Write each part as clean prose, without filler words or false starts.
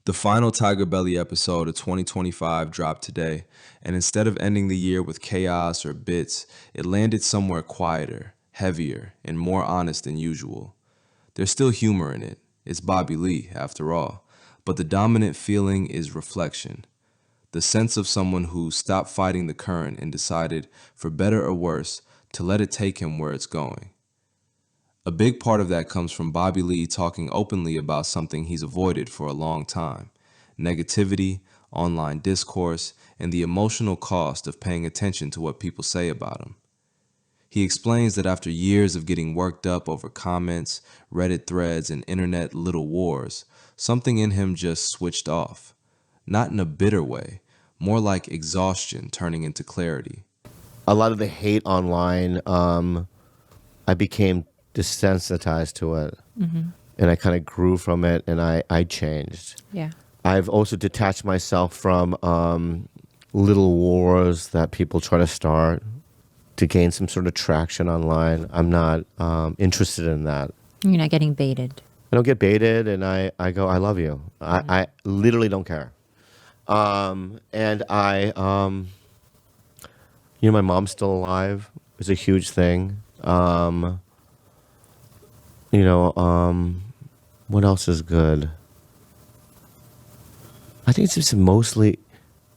The final Tigerbelly episode of 2025 dropped today, and instead of ending the year with chaos or bits, it landed somewhere quieter, heavier, and more honest than usual. There's still humor in it. It's Bobby Lee, after all. But the dominant feeling is reflection. The sense of someone who stopped fighting the current and decided, for better or worse, to let it take him where it's going. A big part of that comes from Bobby Lee talking openly about something he's avoided for a long time: negativity, online discourse, and the emotional cost of paying attention to what people say about him. He explains that after years of getting worked up over comments, Reddit threads, and internet little wars, something in him just switched off. Not in a bitter way, more like exhaustion turning into clarity. A lot of the hate online, I became desensitized to it, and I kind of grew from it, and I changed. Yeah. I've also detached myself from little wars that people try to start to gain some sort of traction online. I'm not interested in that. You're not getting baited. I don't get baited, and I go, I love you. I literally don't care. And my mom's still alive. It's a huge thing. What else is good? I think it's just mostly,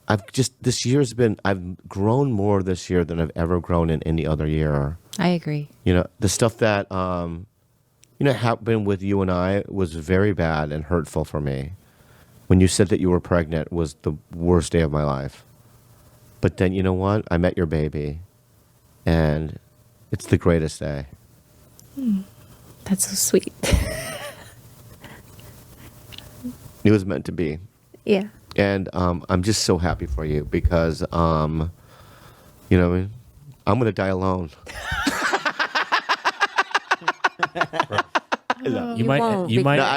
I've grown more this year than I've ever grown in any other year. I agree. The stuff that, happened with you and I was very bad and hurtful for me. When you said that you were pregnant was the worst day of my life. But then, you know what? I met your baby, and it's the greatest day. That's so sweet. It was meant to be. Yeah. And I'm just so happy for you because, I'm going to die alone. You might.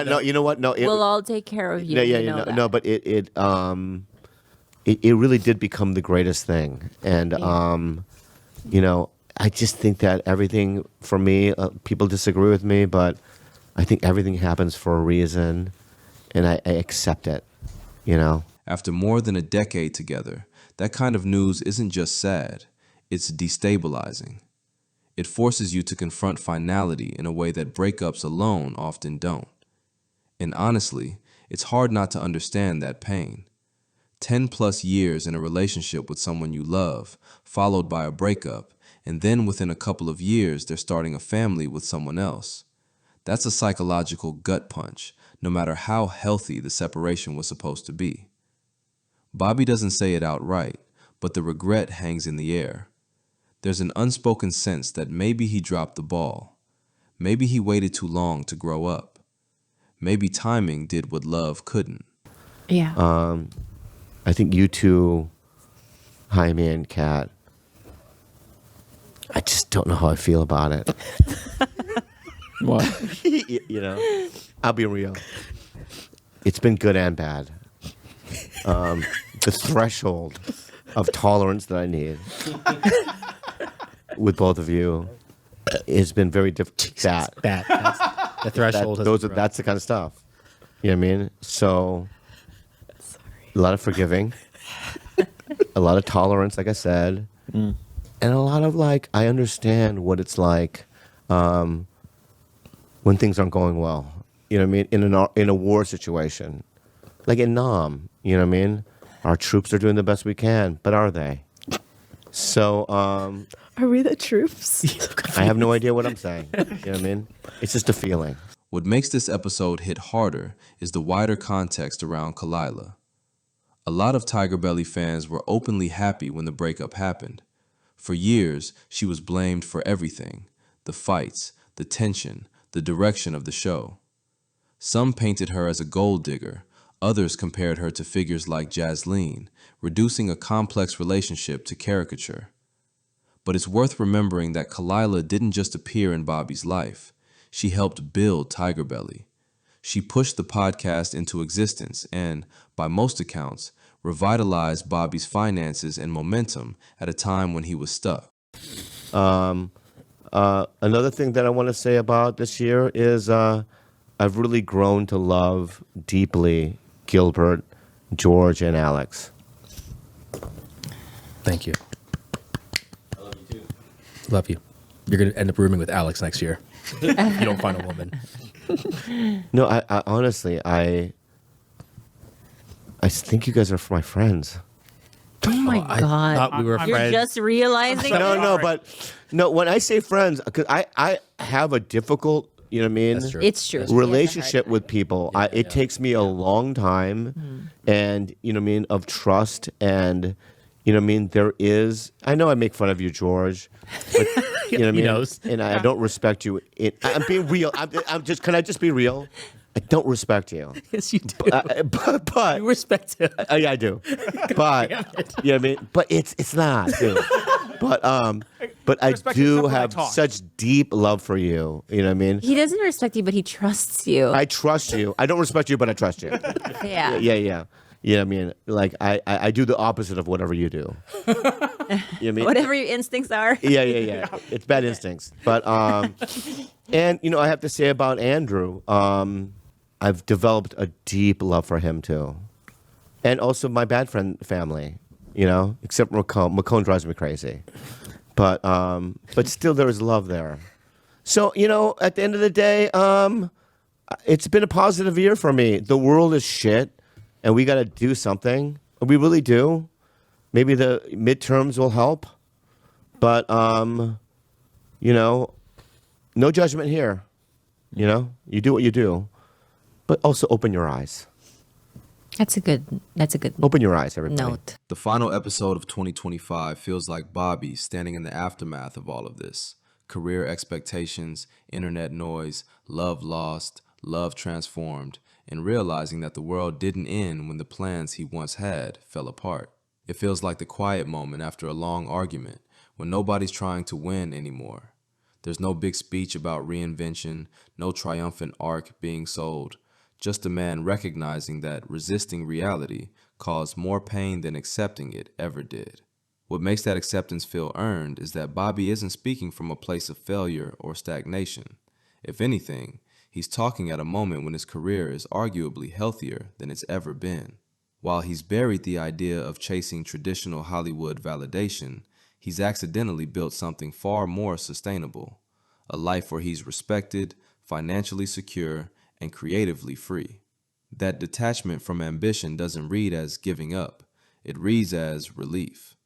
No, you know what? No, we'll all take care of you. But it really did become the greatest thing. And, I just think that everything, for me, people disagree with me, but I think everything happens for a reason, and I accept it, After more than a decade together, that kind of news isn't just sad, it's destabilizing. It forces you to confront finality in a way that breakups alone often don't. And honestly, it's hard not to understand that pain. 10 plus years in a relationship with someone you love, followed by a breakup, and then within a couple of years they're starting a family with someone else. That's a psychological gut punch, no matter how healthy the separation was supposed to be. Bobby doesn't say it outright, but the regret hangs in the air. There's an unspoken sense that maybe he dropped the ball. Maybe he waited too long to grow up. Maybe timing did what love couldn't. Yeah. I think you two, Jaime and Kat, I just don't know how I feel about it. What? I'll be real. It's been good and bad. The threshold of tolerance that I need with both of you has been very difficult. Bad. The threshold. That's the kind of stuff. You know what I mean? So, a lot of forgiving, a lot of tolerance, like I said, and a lot of I understand what it's like when things aren't going well. You know what I mean? In a war situation, like in Nam. You know what I mean? Our troops are doing the best we can, but are they? So, are we the troops? I have no idea what I'm saying. You know what I mean? It's just a feeling. What makes this episode hit harder is the wider context around Khalyla. A lot of Tigerbelly fans were openly happy when the breakup happened. For years, she was blamed for everything: the fights, the tension, the direction of the show. Some painted her as a gold digger. Others compared her to figures like Jasleen, reducing a complex relationship to caricature. But it's worth remembering that Khalyla didn't just appear in Bobby's life. She helped build Tigerbelly. She pushed the podcast into existence and, by most accounts, revitalized Bobby's finances and momentum at a time when he was stuck. Another thing that I want to say about this year is I've really grown to love deeply Gilbert, George, and Alex. Thank you. I love you too. Love you. You're going to end up rooming with Alex next year. If you don't find a woman. No, I honestly, I think you guys are my friends. Oh my I God. thought we were You're friends. just realizing No, when I say friends, because I have a difficult, you know what I mean? That's true. It's true. Relationship with people. It takes me a long time, and you know what I mean, of trust, and you know what I mean. There is. I know I make fun of you, George, but you know what I mean. knows. And I don't respect you. I'm being real. I'm just. Can I just be real? I don't respect you. Yes, you do. But You respect him. yeah, I do. But you know what I mean. But it's not. Dude. But I respect you do except when I have talk. such deep love for you. You know what I mean. He doesn't respect you, but he trusts you. I trust you. I don't respect you, but I trust you. Yeah. Yeah. Yeah, I mean, like I do the opposite of whatever you do. You know what I mean? Whatever your instincts are. Yeah. It's bad instincts. But and you know, I have to say about Andrew, I've developed a deep love for him too. And also my bad friend family, you know, except Macone. Macone drives me crazy. But still there is love there. So, you know, at the end of the day, it's been a positive year for me. The world is shit. And we got to do something. We really do. Maybe the midterms will help. But, you know, no judgment here. You know, you do what you do. But also open your eyes. That's a good Open your eyes, everybody. note. The final episode of 2025 feels like Bobby standing in the aftermath of all of this. Career expectations, internet noise, love lost, love transformed, and realizing that the world didn't end when the plans he once had fell apart. It feels like the quiet moment after a long argument, when nobody's trying to win anymore. There's no big speech about reinvention, no triumphant arc being sold, just a man recognizing that resisting reality caused more pain than accepting it ever did. What makes that acceptance feel earned is that Bobby isn't speaking from a place of failure or stagnation. If anything, he's talking at a moment when his career is arguably healthier than it's ever been. While he's buried the idea of chasing traditional Hollywood validation, he's accidentally built something far more sustainable, a life where he's respected, financially secure, and creatively free. That detachment from ambition doesn't read as giving up, it reads as relief.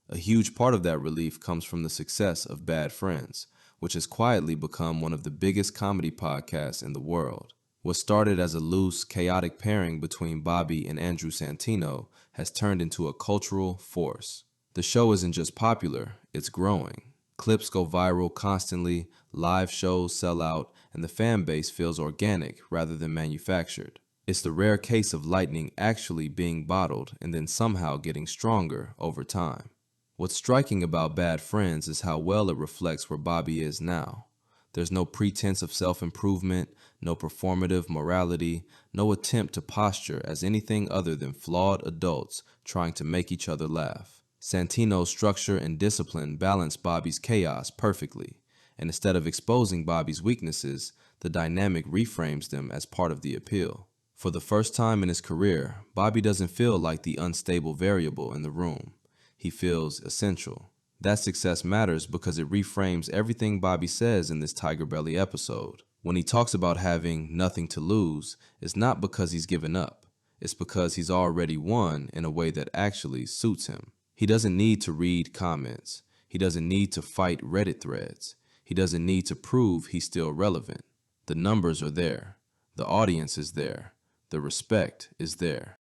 A huge part of that relief comes from the success of Bad Friends, which has quietly become one of the biggest comedy podcasts in the world. What started as a loose, chaotic pairing between Bobby and Andrew Santino has turned into a cultural force. The show isn't just popular, it's growing. Clips go viral constantly, live shows sell out, and the fan base feels organic rather than manufactured. It's the rare case of lightning actually being bottled and then somehow getting stronger over time. What's striking about Bad Friends is how well it reflects where Bobby is now. There's no pretense of self-improvement, no performative morality, no attempt to posture as anything other than flawed adults trying to make each other laugh. Santino's structure and discipline balance Bobby's chaos perfectly, and instead of exposing Bobby's weaknesses, the dynamic reframes them as part of the appeal. For the first time in his career, Bobby doesn't feel like the unstable variable in the room. He feels essential. That success matters because it reframes everything Bobby says in this Tigerbelly episode. When he talks about having nothing to lose, it's not because he's given up. It's because he's already won in a way that actually suits him. He doesn't need to read comments. He doesn't need to fight Reddit threads. He doesn't need to prove he's still relevant. The numbers are there. The audience is there. The respect is there.